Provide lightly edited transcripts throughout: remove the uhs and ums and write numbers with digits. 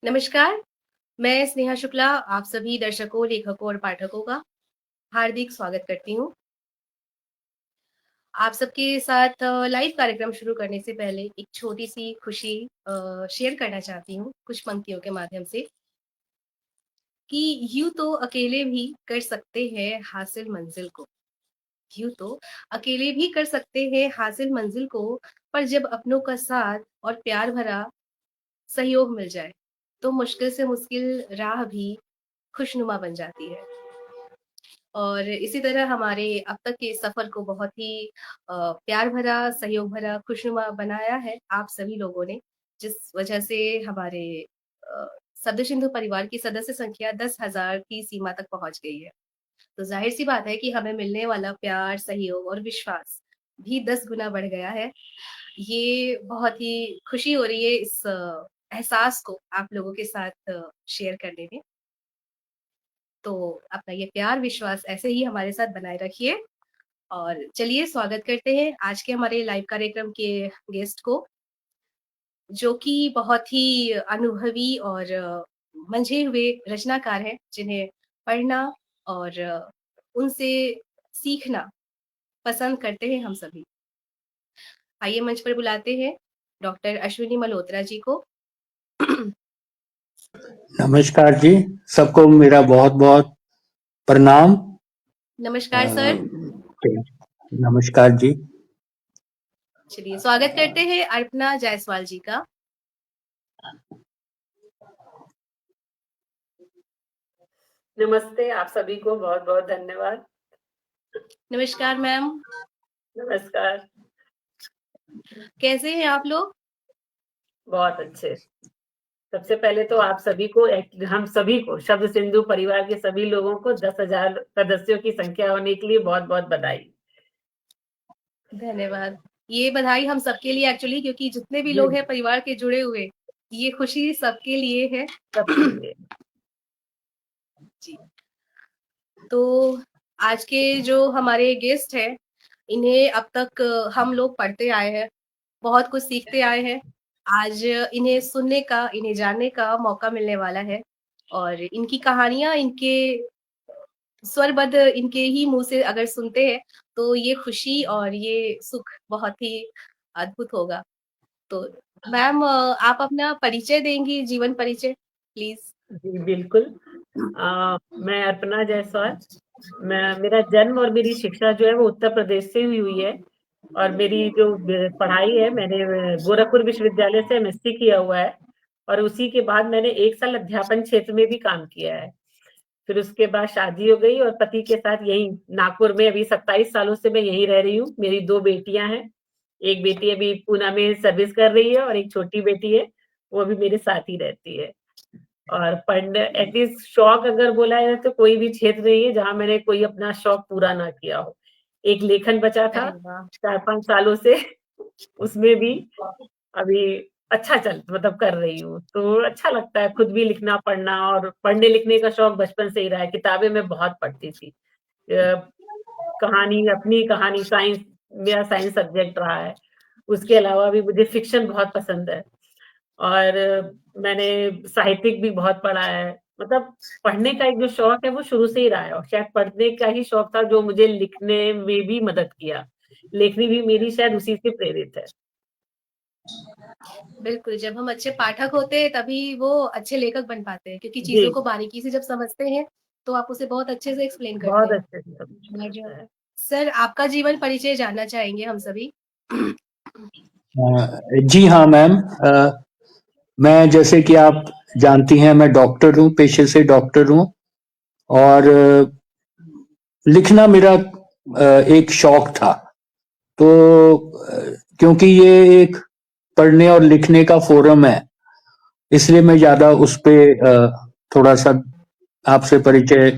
नमस्कार, मैं स्नेहा शुक्ला आप सभी दर्शकों, लेखकों और पाठकों का हार्दिक स्वागत करती हूँ। आप सबके साथ लाइव कार्यक्रम शुरू करने से पहले एक छोटी-सी खुशी शेयर करना चाहती हूँ, कुछ पंक्तियों के माध्यम से कि यूँ तो अकेले भी कर सकते हैं हासिल मंज़िल को, यूँ तो अकेले भी कर सकते हैं हासिल मंज़िल को, पर जब अपनों का साथ और प्यार भरा सहयोग मिल जाए, तो मुश्किल से मुश्किल राह भी खुशनुमा बन जाती है। और इसी तरह हमारे अब तक के सफ़र को बहुत ही प्यार भरा, सहयोग भरा, खुशनुमा बनाया है आप सभी लोगों ने, जिस वजह से हमारे अ, शब्द सिंधु परिवार की सदस्य संख्या 10,000 की सीमा तक पहुँच गई है। तो ज़ाहिर-सी बात है कि हमें मिलने वाला प्यार, सहयोग और विश्वास भी 10 गुना बढ़ गया है। ये बहुत ही खुशी हो रही है इस एहसास को आप लोगों के साथ शेयर करने में। तो अपना ये प्यार, विश्वास ऐसे ही हमारे साथ बनाए रखिए और चलिए स्वागत करते हैं आज के हमारे लाइव कार्यक्रम के गेस्ट को, जो कि बहुत ही अनुभवी और मंझे हुए रचनाकार हैं, जिन्हें पढ़ना और उनसे सीखना पसंद करते हैं हम सभी। आइए मंच पर बुलाते हैं डॉक्टर अश्विनी मल्होत्रा जी को। नमस्कार जी, सबको मेरा बहुत-बहुत प्रणाम। नमस्कार सर। नमस्कार जी। चलिए स्वागत करते हैं अर्पणा जायसवाल जी का। नमस्ते, आप सभी को बहुत-बहुत धन्यवाद। नमस्कार मैम। नमस्कार। कैसे हैं आप लोग? बहुत अच्छे। सबसे पहले तो आप सभी को हम सभी को शब्द सिंधु परिवार के सभी लोगों को 10,000 सदस्यों की संख्या होने के लिए बहुत-बहुत बधाई। धन्यवाद। ये बधाई हम सबके लिए एक्चुअली, क्योंकि जितने भी जी, लोग हैं परिवार के जुड़े हुए, ये खुशी सबके लिए है। सबके लिए। जी। तो आज के जो हमारे गेस्ट हैं, इन्हें अब तक हम लोग पढ़ते आए हैं, बहुत कुछ सीखते आए हैं। आज इन्हें सुनने का, इन्हें जानने का मौका मिलने वाला है और इनकी कहानियाँ, इनके स्वरबद्ध इनके ही मुँह से अगर सुनते हैं, तो ये खुशी और ये सुख बहुत ही अद्भुत होगा। तो मैम आप अपना परिचय देंगी, जीवन परिचय प्लीज़? जी, बिल्कुल। मैं अर्पणा जायसवाल। मेरा जन्म और मेरी शिक्षा जो है वो उत्तर प्रदेश से हुई हुई है और मेरी जो पढ़ाई है मैंने गोरखपुर विश्वविद्यालय से एमएससी किया हुआ है और उसी के बाद मैंने 1 साल अध्यापन क्षेत्र में भी काम किया है। फिर उसके बाद शादी हो गई और पति के साथ यहीं नागपुर में अभी 27 सालों से मैं यहीं रह रही हूँ। मेरी 2 बेटियाँ हैं। एक बेटी अभी पूना में सर्विस कर रही है और एक छोटी बेटी है, वो अभी मेरे साथ ही रहती है। और पढ़ने एटलीस्ट शौक अगर बोला जाए तो कोई भी क्षेत्र नहीं है जहाँ मैंने कोई अपना शौक पूरा ना किया हो। एक लेखन बचा था अरे वाह! 4-5 सालों से उसमें भी अभी अच्छा मतलब कर रही हूँ। तो अच्छा लगता है खुद भी लिखना, पढ़ना और पढ़ने-लिखने का शौक बचपन से ही रहा है। किताबें मैं बहुत पढ़ती थी। कहानी अपनी कहानी साइंस मेरा साइंस सब्जेक्ट रहा है। उसके अलावा भी मुझे फ़िक्शन बहुत पसंद है और मैंने साहित्यिक भी बहुत पढ़ा है। मतलब पढ़ने का एक जो शौक है वो शुरू से ही रहा है और शायद पढ़ने का ही शौक था जो मुझे लिखने में भी मदद किया। लेखनी भी मेरी शायद उसी से प्रेरित है। बिल्कुल, जब हम अच्छे पाठक होते हैं तभी वो अच्छे लेखक बन पाते हैं, क्योंकि जी, चीज़ों को बारीकी से जब समझते हैं, तो आप उसे बहुत अच्छे से एक्सप्लेन करते बहुत हैं। अच्छे से समझ में और आता है। सर आपका जीवन परिचय जानना चाहेंगे हम सभी। जी हाँ मैम, मैं जैसे कि आप जानती हैं मैं डॉक्टर हूँ, पेशे से डॉक्टर हूँ और लिखना मेरा एक शौक था। तो क्योंकि ये एक पढ़ने और लिखने का फोरम है, इसलिए मैं ज़्यादा उस पे थोड़ा-सा आपसे परिचय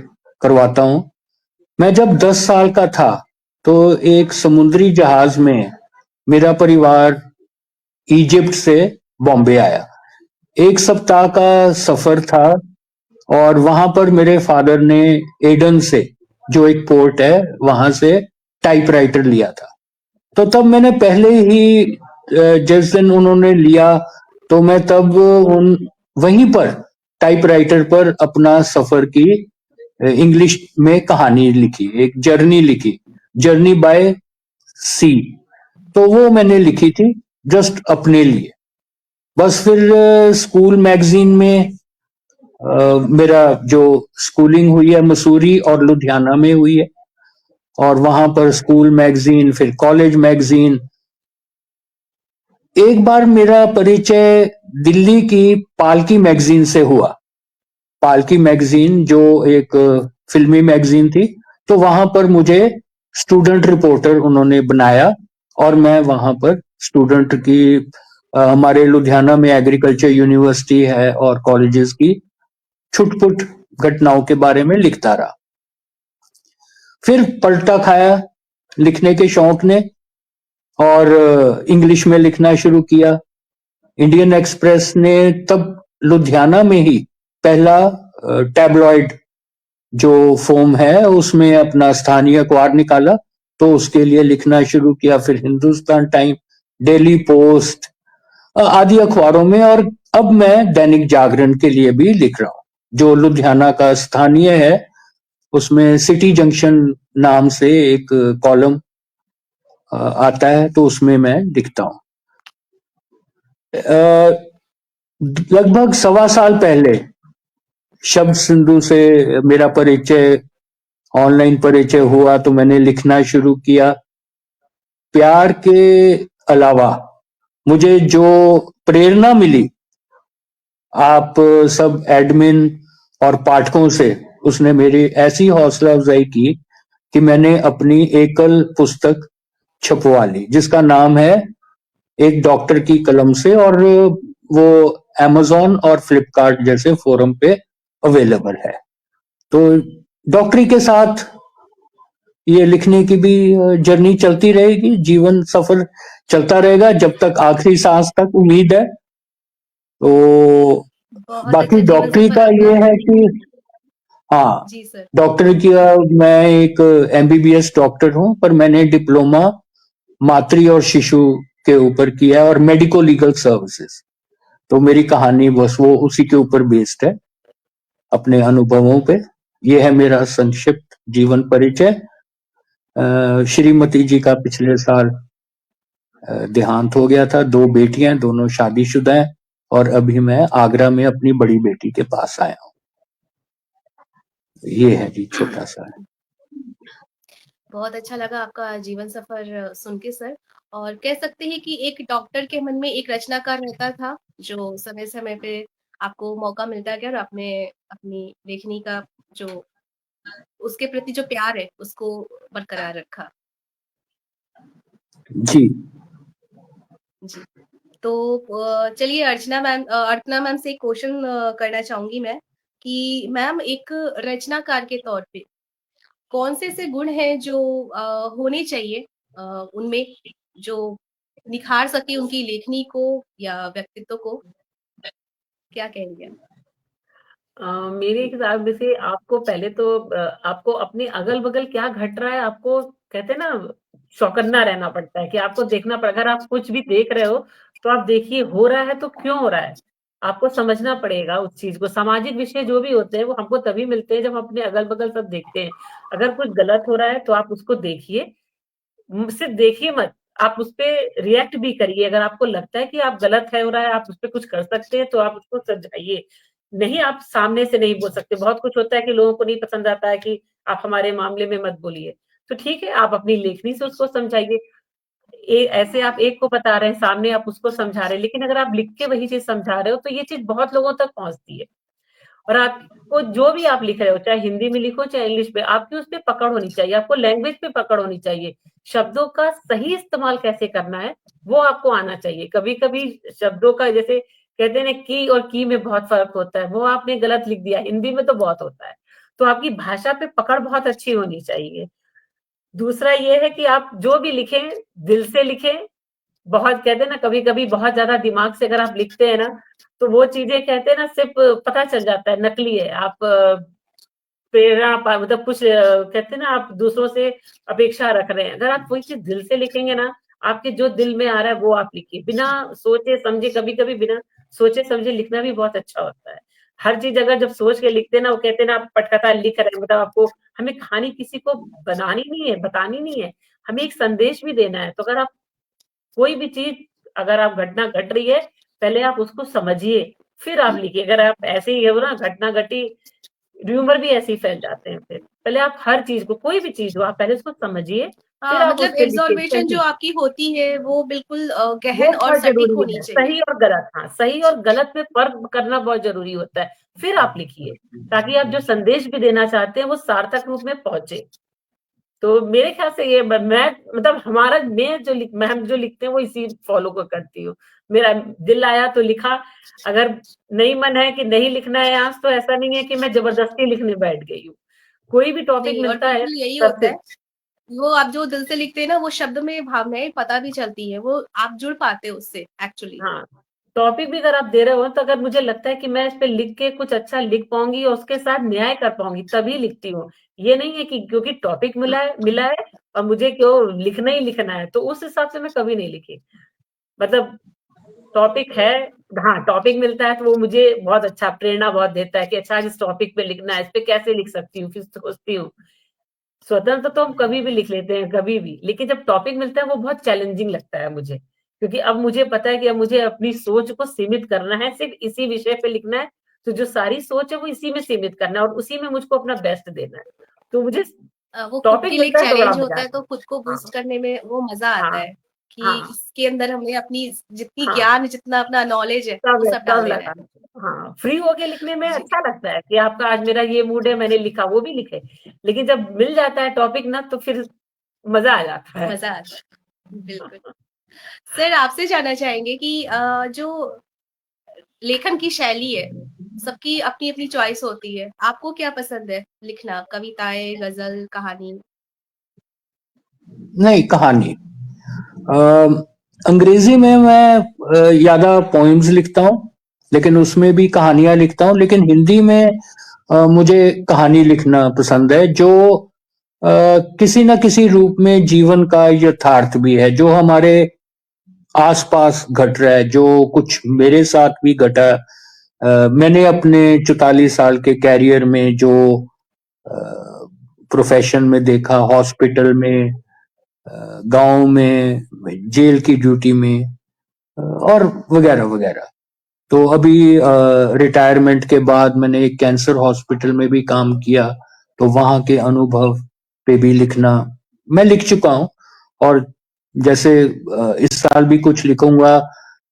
करवाता हूँ। मैं जब 10 साल का था, तो एक समुद्री जहाज में मेरा परिवार इजिप्ट से बॉम्बे आया। 1 सप्ताह का सफ़र था और वहाँ पर मेरे फादर ने एडन से, जो एक पोर्ट है, वहाँ से टाइपराइटर लिया था। तो तब मैंने पहले ही जिस दिन उन्होंने लिया, तो मैं तब उन वहीं पर टाइपराइटर पर अपना सफर की इंग्लिश में कहानी लिखी, एक जर्नी लिखी, जर्नी बाय सी। तो वो मैंने लिखी थी जस्ट अपने लिए। बस फिर स्कूल मैगजीन में मेरा जो स्कूलिंग हुई है मसूरी और लुधियाना में हुई है, और वहां पर स्कूल मैगजीन, फिर कॉलेज मैगजीन। एक बार मेरा परिचय दिल्ली की पालकी मैगजीन से हुआ। पालकी मैगजीन जो एक फिल्मी मैगजीन थी, तो वहां पर मुझे स्टूडेंट रिपोर्टर उन्होंने बनाया, और मैं वहां पर स्टूडेंट की हमारे लुधियाना में एग्रीकल्चर यूनिवर्सिटी है और कॉलेजेस की छुटपुट घटनाओं के बारे में लिखता रहा। फिर पलटा खाया लिखने के शौक ने, और इंग्लिश में लिखना शुरू किया। इंडियन एक्सप्रेस ने तब लुधियाना में ही पहला टैबलॉइड जो फॉर्म है उसमें अपना स्थानीय अखबार निकाला, तो उसके लिए लिखना शुरू किया। फिर हिंदुस्तान टाइम, डेली पोस्ट आदि अखबारों में, और अब मैं दैनिक जागरण के लिए भी लिख रहा हूँ, जो लुधियाना का स्थानीय है। उसमें सिटी जंक्शन नाम से एक कॉलम आता है, तो उसमें मैं लिखता हूँ। लगभग 1.25 साल पहले शब्द सिंधु से मेरा परिचय, ऑनलाइन परिचय हुआ, तो मैंने लिखना शुरू किया। प्यार के अलावा मुझे जो प्रेरणा मिली आप सब एडमिन और पाठकों से, उसने मेरी ऐसी हौसला अफजाई की कि मैंने अपनी एकल पुस्तक छपवा ली, जिसका नाम है एक डॉक्टर की कलम से, और वो अमेज़न और फ्लिपकार्ट जैसे फोरम पे अवेलेबल है। तो डॉक्टरी के साथ ये लिखने की भी जर्नी चलती रहेगी, जीवन सफर चलता रहेगा जब तक आखिरी सांस तक, उम्मीद है। तो बहुत बाकी अच्छा जीवन डॉक्टरी सफर का आपका ये है। है कि हाँ, जी सर। डॉक्टरी की मैं एक एमबीबीएस डॉक्टर हूँ, पर मैंने डिप्लोमा मातृ और शिशु के ऊपर किया है, और मेडिको लीगल सर्विसेज। तो मेरी कहानी बस वो उसी के ऊपर बेस्ड है, अपने अनुभवों पे। ये है मेरा संक्षिप्त जीवन परिचय। श्रीमती जी का पिछले साल देहांत हो गया था। 2 बेटियां, दोनों शादीशुदा हैं, और अभी मैं आगरा में अपनी बड़ी बेटी के पास आया हूँ। ये है जी, छोटा सा। बहुत अच्छा लगा आपका जीवन सफर सुन के सर। और कह सकते हैं कि एक डॉक्टर के मन में एक रचनाकार रहता था, जो समय-समय पे आपको मौका मिलता गया और आपने अपनी लेखनी का जो उसके प्रति जो प्यार है, उसको बरकरार रखा। जी। जी। तो चलिए अर्चना मैम से एक क्वेश्चन करना चाहूँगी मैं, कि मैम एक रचनाकार के तौर पे कौन से ऐसे गुण हैं जो होने चाहिए अ, उनमें, जो निखार सके उनकी लेखनी को या व्यक्तित्व को? क्या कहेंगे आप? मेरे हिसाब से आपको पहले तो आपको अपने अगल-बगल क्या घट रहा है, आपको कहते हैं ना चौकन्ना रहना पड़ता है कि आपको देखना अगर आप कुछ भी देख रहे हो, तो आप देखिए हो रहा है तो क्यों हो रहा है? आपको समझना पड़ेगा उस चीज़ को। सामाजिक विषय जो भी होते हैं, वो हमको तभी मिलते हैं जब हम अपने अगल-बगल सब देखते हैं। अगर कुछ गलत हो रहा है तो आप उसको देखिए, सिर्फ देखिए मत, आप उसपे रिएक्ट भी करिए। अगर आपको लगता है कि आप गलत है हो रहा है, आप उसपे कुछ कर सकते हैं, तो आप उसको समझाइए। नहीं, आप सामने से नहीं बोल सकते। बहुत कुछ होता है कि लोगों को नहीं पसंद आता है कि आप हमारे मामले में मत बोलिए। तो ठीक है, आप अपनी लेखनी से उसको समझाइए। ऐसे आप एक को बता रहे हैं, सामने आप उसको समझा रहे हैं, लेकिन अगर आप लिख के वही चीज़ समझा रहे हो, तो ये चीज़ बहुत लोगों तक पहुँचती है। और आपको जो भी आप लिख रहे हो, चाहे हिंदी में लिखो, चाहे इंग्लिश में, आपकी उसपे पकड़ होनी चाहिए, आपको लैंग्वेज पे पकड़ होनी चाहिए। शब्दों का सही इस्तेमाल कैसे करना है, वो आपको आना चाहिए। कभी-कभी शब्दों का जैसे कहते हैं ना की और की में बहुत फ़र्क होता है, वो आपने गलत लिख दिया, हिंदी में तो बहुत होता है। तो आपकी भाषा पे पकड़ बहुत अच्छी होनी चाहिए। दूसरा ये है कि आप जो भी लिखें, दिल से लिखें। बहुत कहते हैं ना कभी-कभी बहुत ज़्यादा दिमाग से अगर आप लिखते हैं ना, तो वो चीज़ें कहते हैं ना सिर्फ़ पता चल जाता है नकली है। आप प्रेरणा पा मतलब कुछ कहते हैं ना आप दूसरों से अपेक्षा रख रहे हैं। अगर आप वही चीज़ दिल से लिखेंगे ना, आपके जो दिल में आ रहा है वो आप लिखिए। बिना सोचे-समझे कभी-कभी बिना सोचे समझे लिखना भी बहुत अच्छा होता है। हर चीज़ अगर जब सोच के लिखते हैं ना, वो कहते हैं ना, आप पटकथा लिख रहे हैं, मतलब आपको हमें कहानी किसी को बनानी नहीं है, बतानी नहीं है, हमें एक संदेश भी देना है। तो अगर आप कोई भी चीज़, अगर आप घटना घट रही है, पहले आप उसको समझिए, फिर आप लिखिए। अगर आप ऐसे ही हो ना, घटना घटी, र्यूमर भी ऐसे ही फैल जाते हैं फिर। पहले आप हर चीज़ को, कोई भी चीज़ हो, आप पहले उसको समझिए, फिर हाँ, आप उस मतलब पे लिखिए एब्जॉर्वेशन जो सही। आपकी होती है वो बिल्कुल वो गहन और बहुत सटीक ज़रूरी होनी है, चाहिए। सही और गलत, हाँ, सही और गलत में फ़र्क करना बहुत ज़रूरी होता है। फिर आप लिखिए, ताकि आप जो संदेश भी देना चाहते हैं, वो सार्थक रूप में पहुँचे। तो मेरे ख्याल से ये मैं मतलब हमारा मैं हम जो लिखते हैं वो इसी फॉलो को करती हूँ। मेरा दिल आया तो लिखा, अगर नहीं मन है कि नहीं लिखना है आज, तो ऐसा नहीं है कि मैं ज़बरदस्ती लिखने बैठ गई हूँ। कोई भी टॉपिक नहीं, और मिलता है बिल्कुल यही तब होता से। है। वो आप जो दिल से लिखते हैं ना, वो शब्द में भावनाएँ पता भी चलती है, वो आप जुड़ पाते हो उससे एक्चुअली। हाँ, टॉपिक भी अगर आप दे रहे हो, तो अगर मुझे लगता है कि मैं इस पे लिख के कुछ अच्छा लिख पाऊँगी और उसके साथ न्याय कर पाऊँगी, तभी लिखती हूँ। ये नहीं है कि क्योंकि टॉपिक मिला है और मुझे क्यों लिखना ही लिखना है, तो उस हिसाब से मैं कभी नहीं लिखी। मतलब टॉपिक है, हाँ, टॉपिक मिलता है तो वो मुझे बहुत अच्छा प्रेरणा बहुत देता है कि अच्छा आज इस टॉपिक पे लिखना है, इस पे कैसे लिख सकती हूँ, फिर सोचती हूँ। स्वतंत्र तो हम कभी भी लिख लेते हैं, कभी भी, लेकिन जब टॉपिक मिलता है वो बहुत चैलेंजिंग लगता है मुझे, क्योंकि अब मुझे पता है कि अब मुझे अपनी सोच को सीमित करना है, सिर्फ इसी विषय पे लिखना है, तो जो सारी सोच है वो इसी में सीमित करना है और उसी में मुझको अपना बेस्ट देना है। तो मुझे वो खुद टॉपिक के लिए एक मिलता है तो बड़ा चैलेंज मजा होता है, आता तो है। खुद को हाँ, बूस्ट करने में वो मज़ा आता हाँ, है कि हाँ, इसके अंदर हमें अपनी जितनी हाँ। ज्ञान, जितना अपना नॉलेज है, वो सब सब डाल देना है। लगा, हाँ, फ्री होके लिखने में जी, अच्छा लगता है कि आपका आज मेरा ये मूड है, मैंने लिखा, वो भी लिखे। लेकिन जब मिल जाता है टॉपिक ना, तो फिर मजा आ जाता है। मज़ा आता है। बिल्कुल। सर आपसे जानना चाहेंगे कि जो लेखन की शैली है, सबकी अपनी-अपनी चॉइस होती है। आपको क्या पसंद है लिखना? कविताएँ, गज़ल, कहानी? नहीं, कहानी। अंग्रेजी में मैं ज्यादा पोइम्स लिखता हूँ, लेकिन उसमें भी कहानियां लिखता हूँ। लेकिन हिंदी में मुझे कहानी लिखना पसंद है, जो किसी न किसी रूप में जीवन का यथार्थ भी है, जो हमारे आसपास घट रहा है, जो कुछ मेरे साथ भी घटा। मैंने अपने 44 साल के कैरियर में जो प्रोफेशन में देखा, हॉस्पिटल में, गांव में, जेल की ड्यूटी में, और वगैरह वगैरह। तो अभी रिटायरमेंट के बाद मैंने एक कैंसर हॉस्पिटल में भी काम किया, तो वहां के अनुभव पे भी लिखना मैं लिख चुका हूँ। और जैसे इस साल भी कुछ लिखूंगा।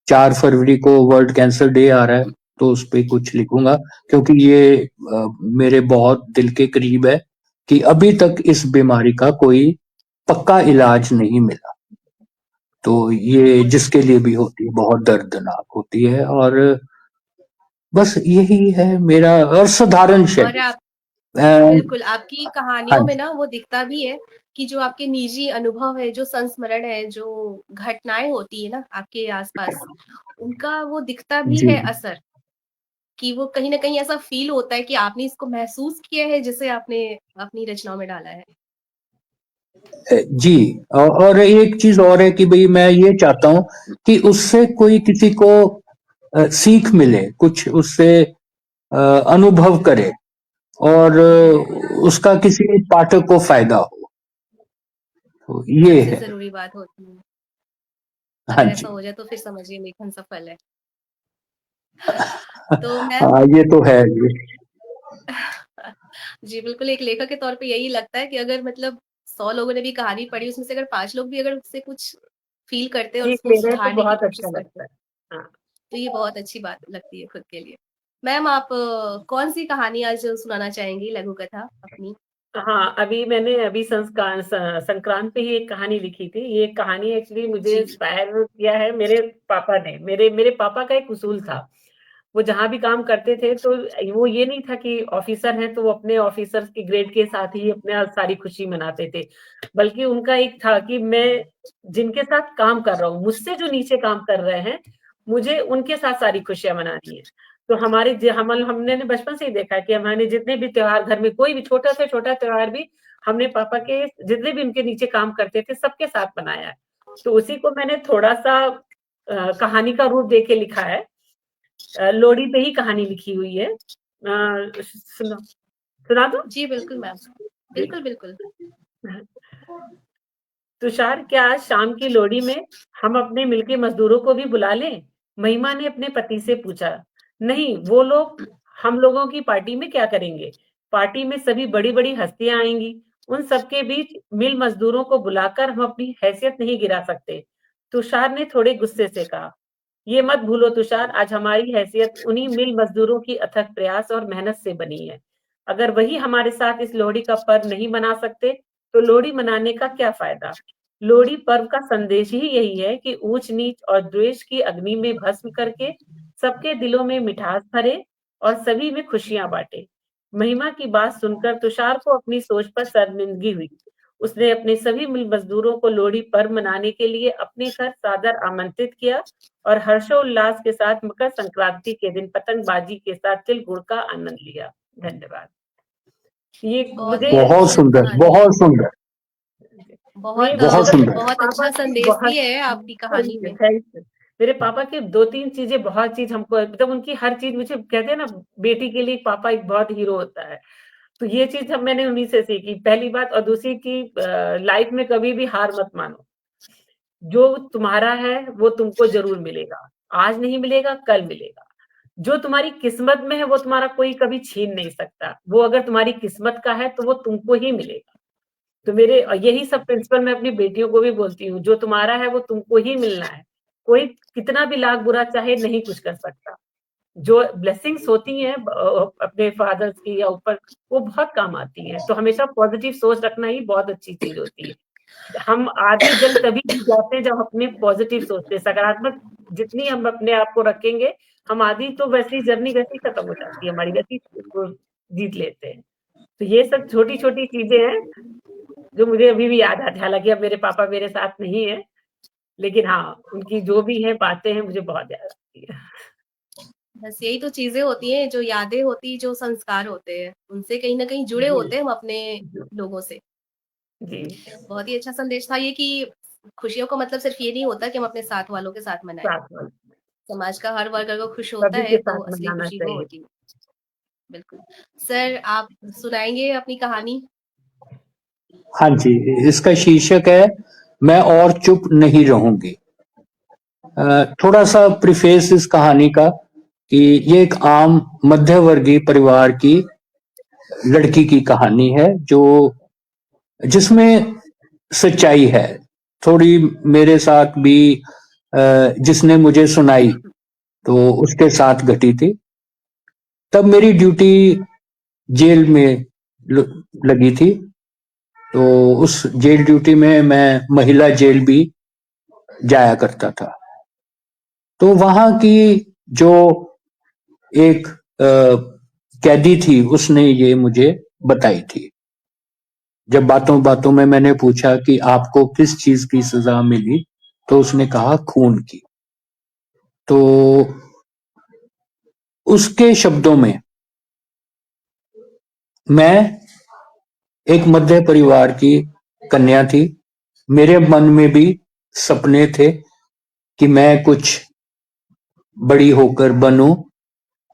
4 फरवरी को वर्ल्ड कैंसर डे आ रहा है, तो उस पे कुछ लिखूंगा, क्योंकि ये मेरे बहुत दिल के करीब है कि अभी तक इस बीमारी का कोई पक्का इलाज नहीं मिला। तो ये जिसके लिए भी होती है, बहुत दर्दनाक होती है। और बस यही है मेरा, और साधारण और शैली। आप अ, बिल्कुल, आपकी हाँ कहानियों में जी। ना वो दिखता भी है कि जो आपके निजी अनुभव है, जो संस्मरण है, जो घटनाएँ होती है ना आपके आस-पास, उनका वो दिखता भी जी। है असर, कि वो कहीं न कहीं ऐसा फ़ील होता है कि आपने इसको महसूस किया है, जिसे आपने अपनी रचनाओं में डाला है। जी। और एक चीज और है कि भाई मैं ये चाहता हूँ कि उससे कोई किसी को सीख मिले, कुछ उससे अनुभव करे, और बिल्कुल, उसका किसी पाठक को फायदा हो। तो ये सबसे है। ज़रूरी बात होती है। हाँ अगर ऐसा जी। हो जाए तो फिर समझिए लेखन सफल है। तो मैम हाँ, ये तो है ये। जी, बिल्कुल एक लेखक के तौर पे यही लगता है कि अगर मतलब 100 लोगों ने भी कहानी पढ़ी, उसमें से अगर 5 लोग भी अगर उससे कुछ फ़ील करते हैं और सीख उसको ले रहे हैं तो सुधारने की बहुत कोशिश अच्छा करते लगता हैं, है। हाँ। तो ये बहुत अच्छी बात लगती है खुद के लिए। मैम आप कौन-सी कहानी आज सुनाना चाहेंगी लघु कथा अपनी? हाँ, अभी संक्रांत पे ही एक कहानी लिखी थी। ये कहानी एक्चुअली मुझे जी, इंस्पायर किया है मेरे पापा ने। मेरे पापा का एक उसूल था। वो जहाँ भी काम करते थे, तो वो ये नहीं था कि ऑफ़िसर हैं तो वो अपने ऑफ़िसर्स की ग्रेड के साथ ही अपना सारी खुशी मनाते थे। बल्कि उनका एक था कि मैं जिनके साथ काम कर रहा हूँ, मुझसे जो नीचे काम कर रहे हैं, मुझे उनके साथ सारी खुशियाँ मनानी है। तो हमारे ज हमल हमने ने बचपन से ही देखा है कि हमारे जितने भी त्योहार घर में, कोई भी छोटा से छोटा त्योहार भी हमने पापा के जितने भी उनके नीचे काम करते थे, सबके साथ मनाया है। तो उसी को मैंने थोड़ा-सा कहानी का रूप दे के लिखा है। लोहड़ी पे ही कहानी लिखी हुई है। सुना दो? जी, बिल्कुल मैम। बिल्कुल, बिल्कुल। तुषार, क्या आज शाम की लोहड़ी में हम अपने मिलके मजदूरों को भी बुला लें? महिमा ने अपने पति से पूछा। नहीं, वो लोग हम लोगों की पार्टी में क्या करेंगे? पार्टी में सभी बड़ी-बड़ी हस्तियां आएंगी। उन सबके बीच मिल मजदूरों को बुलाकर हम अपनी हैसियत नहीं गिरा सकते। तुषार ने थोड़े गुस्से से कहा। ये मत भूलो तुषार, आज हमारी हैसियत उन्हीं मिल मजदूरों की अथक प्रयास और मेहनत से बनी है। अगर वही हमारे साथ इस लोहड़ी का पर्व नहीं मना सकते, तो लोहड़ी मनाने का क्या फायदा? लोहड़ी पर्व का संदेश ही यही है कि ऊंच नीच और द्वेष की अग्नि में भस्म करके सबके दिलों में मिठास भरे और सभी में खुशियां बांटे। महिमा की बात सुनकर तुषार को अपनी सोच पर शर्मिंदगी हुई। उसने अपने सभी मिल मजदूरों को लोहड़ी पर्व मनाने के लिए अपने घर सादर आमंत्रित किया और हर्षोल्लास के साथ मकर संक्रांति के दिन पतंगबाजी के साथ तिल गुड़ का आनंद लिया। धन्यवाद। ये बहुत मुझे ही बहुत खूबसूरत सुंदर, कहानी है। बहुत सुंदर, बहुत बहुत सुंदर। बहुत अच्छा पापा की संदेश बहुत भी है आपकी कहानी में। थैंक्स। मेरे पापा की 2-3 चीजें, बहुत चीज हमको एकदम उनकी हर चीज, मुझे कहते हैं ना, बेटी के लिए पापा एक बहुत हीरो होता है। तो ये चीज हम मैंने उन्हीं से सीखी, पहली बात। और दूसरी की लाइफ में कभी भी हार मत मानो। जो तुम्हारा है वो तुमको जरूर मिलेगा। आज नहीं मिलेगा, कल मिलेगा। जो तुम्हारी किस्मत में है वो तुम्हारा कोई कभी छीन नहीं सकता। वो अगर तुम्हारी किस्मत का है तो वो तुमको ही मिलेगा। तो मेरे यही सब प्रिंसिपल मैं अपनी बेटियों को भी बोलती हूँ, जो तुम्हारा है वो तुमको ही मिलना है। कोई कितना भी लाख बुरा चाहे नहीं कुछ कर सकता। जो ब्लेसिंग्स होती हैं अपने फादर्स की या ऊपर, वो बहुत काम आती हैं। तो हमेशा पॉजिटिव सोच रखना ही बहुत अच्छी चीज होती है। हम आगे जंग तभी जीत जाते हैं जब अपने पॉजिटिव सोचते हैं, सकारात्मक जितनी हम अपने आप को रखेंगे, हम आधी तो वैसी जर्नी वैसी खत्म हो जाती है हमारी, वैसी उसको जीत लेते हैं। तो ये सब छोटी-छोटी चीजें हैं जो मुझे अभी भी याद आती है। हालाँकि अब मेरे पापा मेरे साथ नहीं है, लेकिन हाँ, उनकी जो भी है बातें हैं मुझे बहुत याद आती है। बस यही तो चीज़ें होती हैं, जो यादें होती हैं, जो संस्कार होते हैं, उनसे कहीं न कहीं जुड़े जी, होते हैं हम अपने जी, लोगों से। जी, बहुत ही अच्छा संदेश था ये कि खुशियों का मतलब सिर्फ़ ये नहीं होता कि हम अपने साथ वालों के साथ मनाएँ। साथ वाले समाज का हर वर्ग अगर खुश होता सभी है, के तो साथ असली मनाना खुशी वो चाहिए। होती है। बिल्कुल। सर, आप सुनाएँगे अपनी कहानी? हाँ जी, इसका शीर्षक है मैं और चुप नहीं रहूंगी। थोड़ा सा प्रिफेस इस कहानी का कि ये एक आम मध्यवर्गीय परिवार की लड़की की कहानी है, जो जिसमें सच्चाई है। थोड़ी मेरे साथ भी जिसने मुझे सुनाई तो उसके साथ घटी थी। तब मेरी ड्यूटी जेल में लगी थी, तो उस जेल ड्यूटी में मैं महिला जेल भी जाया करता था। तो वहां की जो एक कैदी थी, उसने ये मुझे बताई थी। जब बातों बातों में मैंने पूछा कि आपको किस चीज की सजा मिली, तो उसने कहा खून की। तो उसके शब्दों में, मैं एक मध्य परिवार की कन्या थी। मेरे मन में भी सपने थे कि मैं कुछ बड़ी होकर बनूं,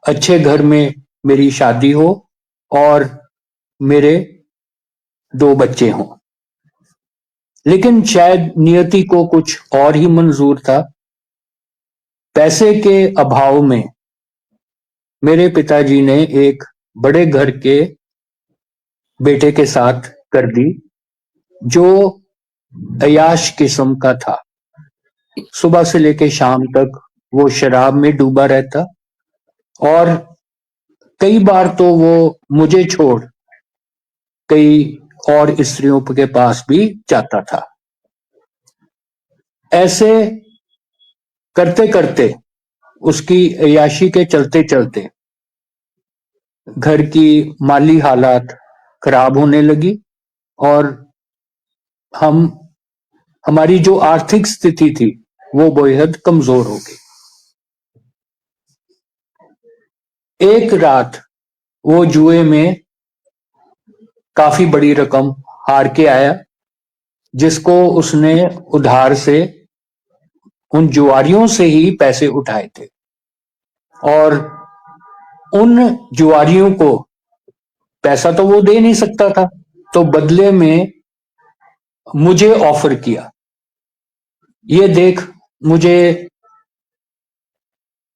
अच्छे घर में मेरी शादी हो और मेरे 2 बच्चे हों। लेकिन शायद नियति को कुछ और ही मंजूर था। पैसे के अभाव में मेरे पिताजी ने एक बड़े घर के बेटे के साथ कर दी, जो अयाश किस्म का था। सुबह से लेकर शाम तक वो शराब में डूबा रहता, और कई बार तो वो मुझे छोड़ कई और स्त्रियों के पास भी जाता था। ऐसे करते करते, उसकी अय्याशी के चलते चलते घर की माली हालात खराब होने लगी, और हम हमारी जो आर्थिक स्थिति थी वो बेहद कमजोर हो गई। एक रात वो जुए में काफी बड़ी रकम हार के आया, जिसको उसने उधार से उन जुआरियों से ही पैसे उठाए थे। और उन जुआरियों को पैसा तो वो दे नहीं सकता था, तो बदले में मुझे ऑफर किया। ये देख मुझे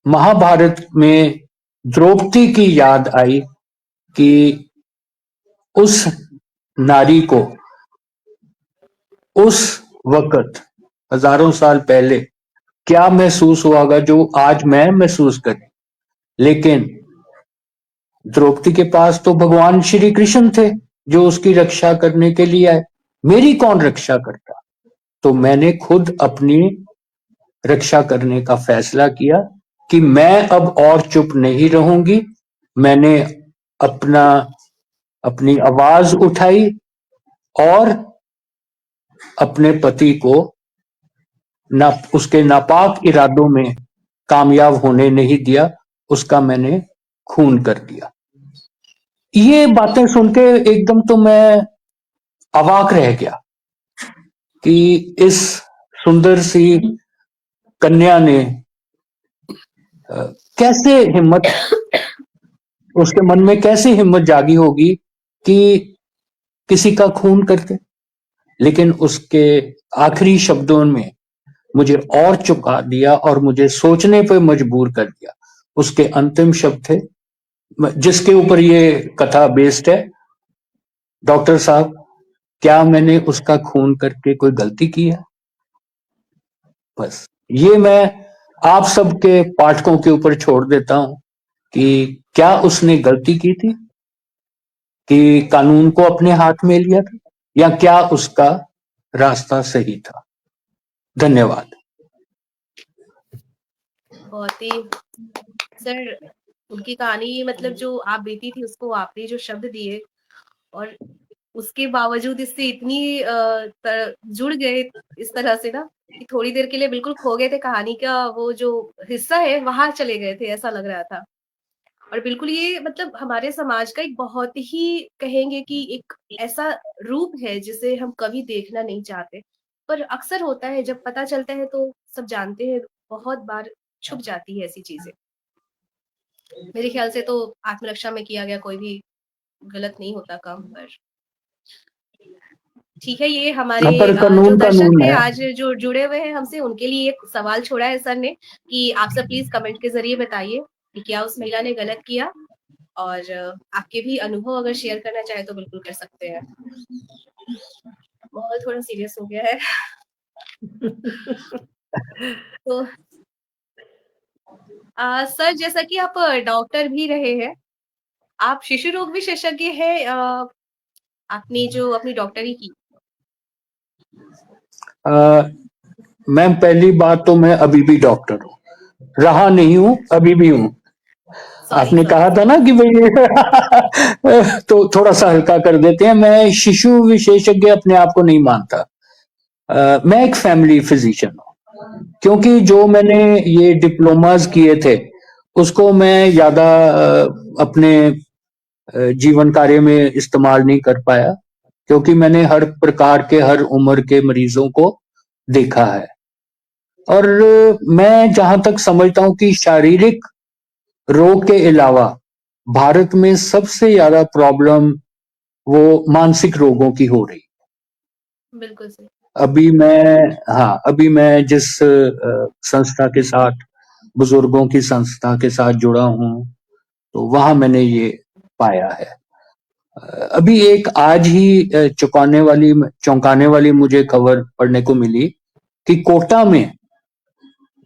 महाभारत में द्रौपदी की याद आई कि उस नारी को उस वक्त हजारों साल पहले क्या महसूस हुआ होगा जो आज मैं महसूस करें। लेकिन द्रौपदी के पास तो भगवान श्री कृष्ण थे जो उसकी रक्षा करने के लिए आए, मेरी कौन रक्षा करता। तो मैंने खुद अपनी रक्षा करने का फैसला किया कि मैं अब और चुप नहीं रहूंगी। मैंने अपनी आवाज उठाई और अपने पति को उसके नापाक इरादों में कामयाब होने नहीं दिया, उसका मैंने खून कर दिया। ये बातें सुन के एकदम तो मैं अवाक रह गया कि इस सुंदर सी कन्या ने कैसे हिम्मत, उसके मन में कैसे हिम्मत जागी होगी कि किसी का खून करके। लेकिन उसके आखिरी शब्दों में मुझे और चुका दिया और मुझे सोचने पर मजबूर कर दिया। उसके अंतिम शब्द थे जिसके ऊपर ये कथा बेस्ड है, डॉक्टर साहब क्या मैंने उसका खून करके कोई गलती की है। बस ये मैं आप सबके पाठकों के ऊपर छोड़ देता हूं कि क्या उसने गलती की थी कि कानून को अपने हाथ में लिया था, या क्या उसका रास्ता सही था। धन्यवाद। बहुत ही सर, उनकी कहानी मतलब जो आप बीती थी उसको आपने जो शब्द दिए और उसके बावजूद इससे इतनी जुड़ गए इस तरह से ना कि थोड़ी देर के लिए बिल्कुल खो गए थे, कहानी का वो जो हिस्सा है वहां चले गए थे, ऐसा लग रहा था। और बिल्कुल ये मतलब हमारे समाज का एक बहुत ही कहेंगे कि एक ऐसा रूप है जिसे हम कभी देखना नहीं चाहते, पर अक्सर होता है जब पता चलता है तो सब जानते हैं, बहुत बार छुप जाती है ऐसी चीजें। मेरे ख्याल से तो आत्मरक्षा में किया गया कोई भी गलत नहीं होता काम, पर ठीक है। ये हमारे पर जो कानून दर्शक कानून है है। आज जो जुड़े हुए हैं हमसे, उनके लिए एक सवाल छोड़ा है सर ने कि आप सब प्लीज कमेंट के जरिए बताइए कि क्या उस महिला ने गलत किया, और आपके भी अनुभव अगर शेयर करना चाहे तो बिल्कुल कर सकते हैं। माहौल थोड़ा सीरियस हो गया है। तो सर जैसा कि आप डॉक्टर भी रहे हैं, आप शिशु रोग विशेषज्ञ हैं, आपने जो अपनी डॉक्टरी की। मैम पहली बात तो मैं अभी भी डॉक्टर हूँ, रहा नहीं हूँ, अभी भी हूँ। सॉरी आपने सॉरी कहा था सर। ना कि भाई तो थोड़ा सा हल्का कर देते हैं। मैं शिशु विशेषज्ञ अपने आप को नहीं मानता। मैं एक फैमिली फिजिशियन हूँ, क्योंकि जो मैंने ये डिप्लोमास किए थे उसको मैं ज्यादा अपने जीवन कार्य में इस्तेमाल नहीं कर पाया, क्योंकि मैंने हर प्रकार के हर उम्र के मरीजों को देखा है। और मैं जहां तक समझता हूं कि शारीरिक रोग के अलावा भारत में सबसे ज्यादा प्रॉब्लम वो मानसिक रोगों की हो रही। बिल्कुल सर। अभी मैं जिस संस्था के साथ, बुजुर्गों की संस्था के साथ जुड़ा हूं, तो वहां मैंने ये पाया है। अभी एक आज ही चौंकाने वाली मुझे खबर पढ़ने को मिली कि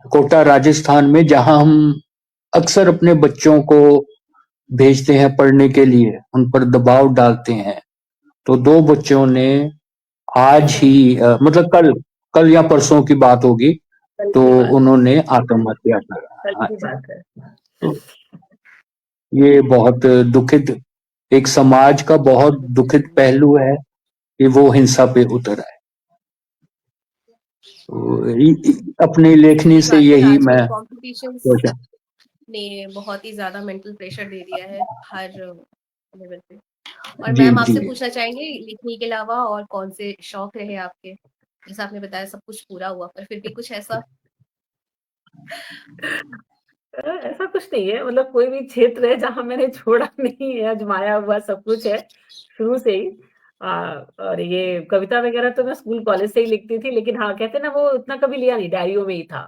कोटा राजस्थान में, जहां हम अक्सर अपने बच्चों को भेजते हैं पढ़ने के लिए, उन पर दबाव डालते हैं, तो दो बच्चों ने आज ही मतलब कल या परसों की बात होगी, कल तो की बात है। उन्होंने आत्महत्या करा। कल हाँ की जी। बात है। तो ये बहुत दुखित, एक समाज का बहुत दुखित पहलू है कि वो हिंसा पे उतर आए। तो अपनी लेखनी सही से बात है, यही आजकल मैं कॉम्पिटिशन्स सोचा। ने बहुत ही ज्यादा मेंटल प्रेशर दे दिया है हर लेवल पे। और जी मैम जी। आपसे पूछना चाहेंगे लिखने के अलावा और कौन से शौक रहे आपके? जैसा आपने बताया सब कुछ पूरा हुआ, पर फिर भी कुछ ऐसा। ऐसा कुछ नहीं है, मतलब कोई भी क्षेत्र है जहाँ मैंने छोड़ा नहीं है, आजमाया हुआ सब कुछ है, शुरू से ही। और ये कविता वगैरह तो मैं स्कूल कॉलेज से ही लिखती थी, लेकिन हाँ, कहते हैं ना वो उतना कभी लिया नहीं, डायरियों में ही था।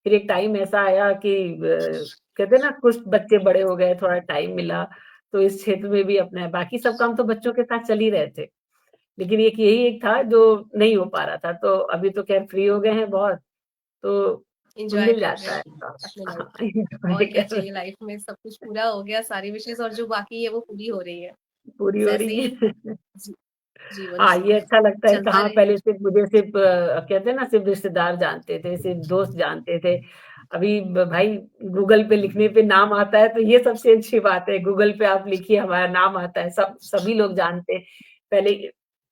फिर एक टाइम ऐसा आया कि कहते हैं ना कुछ बच्चे बड़े हो गए, थोड़ा टाइम मिला, तो इस क्षेत्र में भी अपना बाकी सब काम तो बच्चों के साथ चल ही रहे थे। लेकिन एक यही एक था जो नहीं हो पा रहा था, तो अभी तो खैर फ्री हो गए हैं बहुत, तो एन्जॉय मिल कर रहे जाता है हैं ऐसा। अपने लाइफ हाँ, को। एन्जॉय और क्या कर चाहिए लाइफ में, सब कुछ पूरा हो गया, सारी विशेज़ और जो बाकी है वो पूरी हो रही है। पूरी बस हो ऐसे रही ही है। जी जीवन हाँ, ये अच्छा लगता है चलता कहाँ रहे। पहले सिर्फ़ मुझे सिर्फ़ कहते हैं ना सिर्फ़ रिश्तेदार जानते थे, सिर्फ़ दोस्त जानते थे। अभी ब भाई गूगल पे लिखने पे नाम आता है तो ये सबसे अच्छी बात है। गूगल पे आप लिखिए हमारा नाम आता है, सब सभी लोग जानते हैं। पहले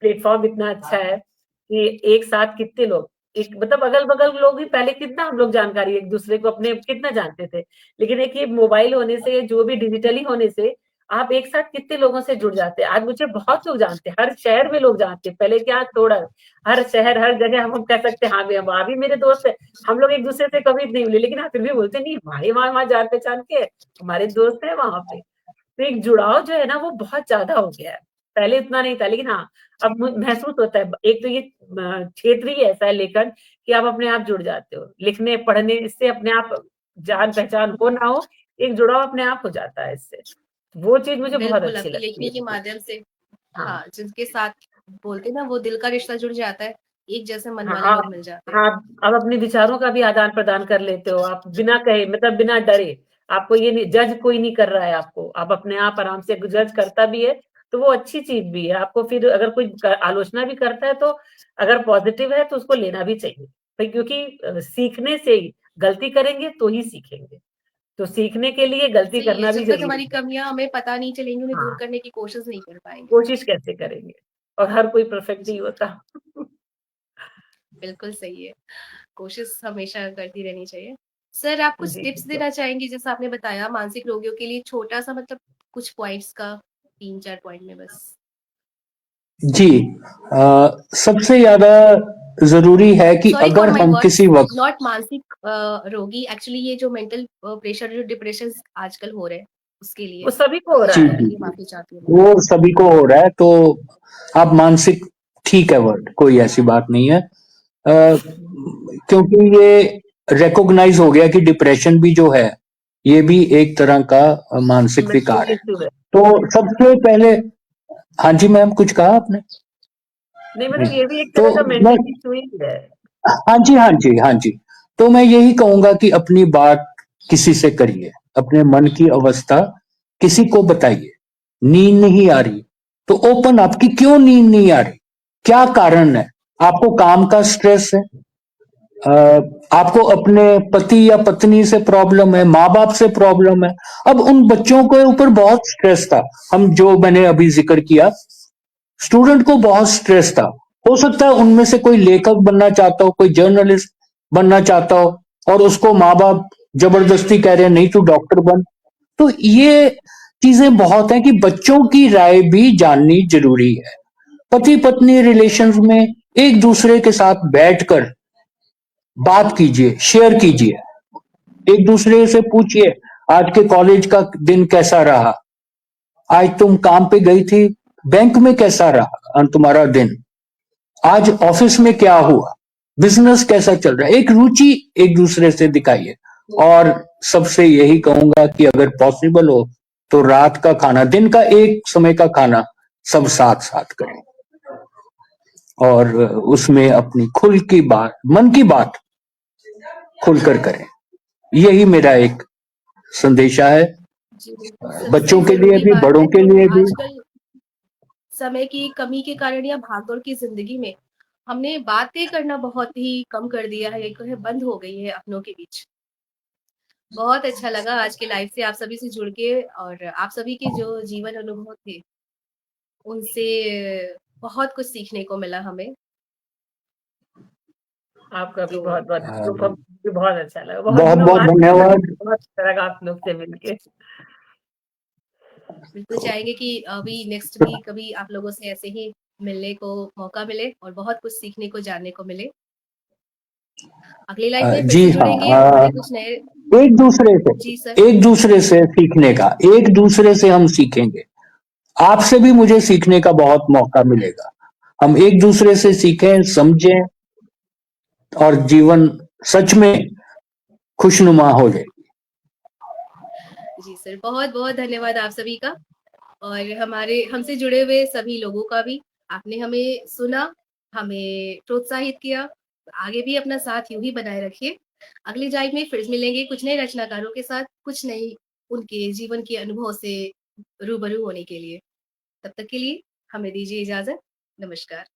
प्लेटफ़ॉर्म इतना अच्छा है कि एक साथ कितने लोग एक मतलब अगल-बगल लोग भी पहले कितना हम लोग जानकारी एक-दूसरे को अपने कितना जानते थे। लेकिन एक ये मोबाइल होने से, जो भी डिजिटली होने से आप एक साथ कितने लोगों से जुड़ जाते हैं। आज मुझे बहुत लोग जानते हैं, हर शहर में लोग जानते हैं। पहले क्या थोड़ा हर शहर, हर जगह हम कह सकते हैं, हाँ, भई वहाँ भी मेरे दोस्त हैं। हम लोग एक-दूसरे से कभी नहीं मिले, लेकिन हाँ, फिर भी बोलते नहीं हमारे वहाँ-वहाँ जान-पहचान के हमारे दोस्त हैं वहाँ पे। तो एक जुड़ाव जो है ना वो बहुत ज़्यादा हो गया है। पहले इतना नहीं था, लेकिन हाँ, अब महसूस होता है। एक तो ये क्षेत्र ही ऐसा है लेखन कि आप अपने आप जुड़ जाते हो। लिखने, पढ़ने इससे अपने आप जान-पहचान हो ना हो, एक जुड़ाव अपने आप हो जाता है इससे। वो चीज़ मुझे बहुत बिल्कुल, अच्छी आपकी लगती लेखनी है के इसमें। माध्यम से हाँ, हाँ, जिनके साथ बोलते हैं ना वो दिल का रिश्ता जुड़ जाता है, एक जैसे मन हाँ, वाले लोग आप मिल जाते हैं। हाँ, आप अपने विचारों का भी आदान-प्रदान कर लेते हो, आप बिना कहे मतलब बिना डरे। आपको ये नहीं जज कोई नहीं कर रहा है आपको, आप अपने आप आराम से जज करता भी है, तो वो अच्छी चीज़ भी है। आपको फिर अगर कोई आलोचना भी करता है तो अगर पॉज़िटिव है तो उसको लेना भी चाहिए। भई क्योंकि सीखने से ही गलती करेंगे तो ही सीखेंगे। तो सीखने के लिए गलती सही है, करना भी जब तक ज़रूरी हमारी है। कमियाँ हमें पता नहीं चलेंगी, उन्हें दूर हाँ, करने की कोशिश नहीं कर पाएँगे। कोशिश कैसे करेंगे? और हर कोई परफेक्ट नहीं जी, होता। बिल्कुल सही है। कोशिश हमेशा करती रहनी चाहिए। सर, आप कुछ जी, टिप्स जी। देना चाहेंगी जैसा आपने बताया मानसिक रोगियों के लिए छोटा-सा मतलब कुछ पॉइंट्स का 3-4 पॉइंट में बस? जी। सबसे ज़्यादा ज़रूरी है कि सॉरी फॉर अगर माय हम वर्ड्स, किसी वक़्त नॉट मानसिक रोगी एक्चुअली ये जो मेंटल प्रेशर जो डिप्रेशंस आजकल हो रहे हैं, उसके वो लिए। सभी को हो रहा जी, है। उसके जी, लिए जी। माफ़ी चाहती हूँ मैं। वो सभी को हो रहा है, तो आप मानसिक ठीक है वर्ड, कोई ऐसी बात नहीं है। क्योंकि ये रिकॉग्नाइज़ हो गया कि डिप्रेशन भी जो है, ये भी एक तरह का मानसिक मेंटल विकार है। इश्यू है। तो सबसे पहले हाँ जी, मैम कुछ कहा आपने? नहीं मतलब नहीं, ये भी एक तो तरह का मैं मेंटल इश्यू ही है। हाँ जी, हाँ जी, हाँ जी। तो मैं यही कहूँगा कि अपनी बात किसी से करिए, अपने मन की अवस्था किसी को बताइए। नींद नहीं आ रही, तो ओपन अप कि क्यों नींद नहीं आ रही? क्या कारण है? आपको काम का स्ट्रेस है? अ, आपको अपने पति या पत्नी से प्रॉब्लम है, माँ-बाप से प्रॉब्लम है। अब उन बच्चों के ऊपर बहुत स्ट्रेस था। हम जो मैंने अभी ज़िक्र किया, स्टूडेंट को बहुत स्ट्रेस था। हो सकता है उनमें से कोई लेखक बनना चाहता हो, कोई जर्नलिस्ट बनना चाहता हो और उसको माँ-बाप जबरदस्ती कह रहे हैं नहीं तू डॉक्टर बन। तो ये चीजें बहुत हैं कि बच्चों की राय भी जाननी जरूरी है। पति पत्नी रिलेशंस में एक दूसरे के साथ बैठकर बात कीजिए, शेयर कीजिए, एक दूसरे से पूछिए आज के कॉलेज का दिन कैसा रहा, आज तुम काम पे गई थी, बैंक में कैसा रहा तुम्हारा दिन, आज ऑफिस में क्या हुआ, बिजनेस कैसा चल रहा है, एक रुचि एक दूसरे से दिखाइए। और सबसे यही कहूंगा कि अगर पॉसिबल हो तो रात का खाना, दिन का एक समय का खाना सब साथ साथ करें और उसमें अपनी खुल की बात, मन की बात खुलकर करें। यही मेरा एक संदेशा है, जी, बिल्कुल सबसे बच्चों के लिए ज़रूरी भी, बात बड़ों है के जो लिए भी। आजकल समय की कमी के कारण या भागदौड़ की ज़िंदगी में हमने बातें करना बहुत ही कम कर दिया है, एक बंद हो गई है अपनों के बीच। बहुत अच्छा लगा आज के लाइव से आप सभी से जुड़ के और आप सभी के जो जीवन अनुभव थे, उनसे बहुत कुछ सीखने को मिला हमें। आपका भी तो बहुत-बहुत शुभ भी बहुत अच्छा लगा। बहुत बहुत दिनों बहुत बाद धन्यवाद। बहुत अच्छा लगा आप लोग से मिलके। बिल्कुल चाहेंगे कि अभी नेक्स्ट भी कभी आप लोगों से ऐसे ही मिलने को मौका मिले और बहुत कुछ सीखने को, जानने को मिले। अगली लाइफ में फिर जी से हाँ, जुड़ेंगे, बड़े कुछ नए एक दूसरे जी से सर। एक दूसरे से सीखने का, एक दूसरे से हम सीखेंगे। आपसे भी मुझे सीखने का बहुत मौका मिलेगा। हम एक दूसरे से सीखें, समझें और जीवन सच में खुशनुमा हो जाए। जी सर, बहुत-बहुत धन्यवाद आप सभी का और हमारे हमसे जुड़े हुए सभी लोगों का भी। आपने हमें सुना, हमें प्रोत्साहित किया। आगे भी अपना साथ यूँ ही बनाए रखिए। अगली जाइब में फिर मिलेंगे कुछ नए रचनाकारों के साथ, कुछ नई उनके जीवन के अनुभव से रूबरू होने के लिए। तब तक के लिए हमें दीजिए इजाज़त। नमस्कार।